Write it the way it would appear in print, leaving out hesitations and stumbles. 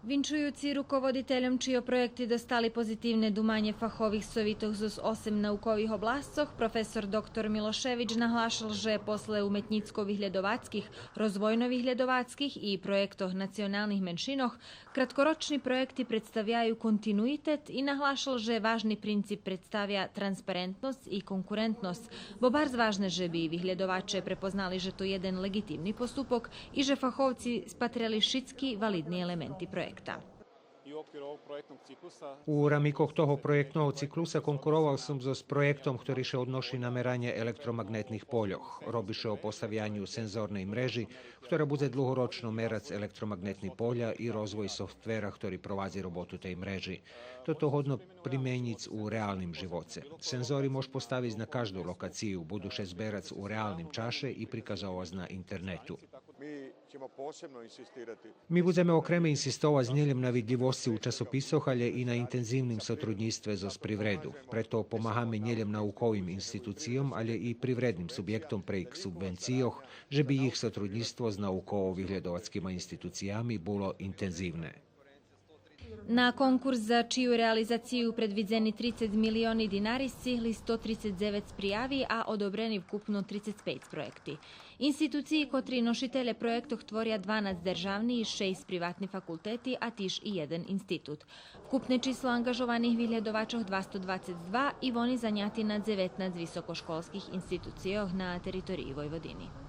Вінчуючи руководителям, чиї проекти достали позитивне думanje фахових совітах з 8 наукових областях, професор доктор Мілошевич наглашал, že posle umetnicko-vyhľadovackých, rozvojno-vyhľadovackých i projektoch nacionálnych menšinoch, kratkoročni projekti predstavljaju kontinuitet i naglašal, že važni princip predstavlja transparentnost i konkurentnost, bo bar zvažne, že bi vyhľadovače prepoznali, že to je jeden legitimni postupok i že fahovci spatrali všetky validni elementi projekta. U ramikoh toho projektnog ciklusa konkuroval sam s projektom, ktorý še odnoši na meranje elektromagnetnih poljoh. Robiše o postavljanju senzornej mreži, ktorá bude dlhoročno merac elektromagnetnih polja i rozvoj softvera, ktorý provazi robotu tej mreži. Toto hodno primjenjic u realnim živoce. Senzori mož postaviti na každú lokaciju, buduše zberac u realnim čaše i prikazovaz na internetu. Mi budeme okreme insistovať s njeljem na vidljivosti u časopisoch, ale i na intenzivnim sotrudnjstve z privredu. Preto pomáhame njeljem naukovim institucijom, ale i privrednim subjektom prek subvencijoh, že bi ich sotrudnjstvo s naukovo-vyhľadovackými institucijami bolo intenzivné. Na konkurs za čiju realizaciju predviđeni 30 milioni dinari stihli 139 prijavi, a odobreni vkupno 35 projekti. Instituciji kotri nošitelje projektov tvorja 12 državni i 6 privatni fakulteti, a tiž i jedan institut. Vkupne číslo angažovanih vyhľadovačov 222 i oni zanjati na 19 visokoškolskih institucijoh na teritoriji Vojvodini.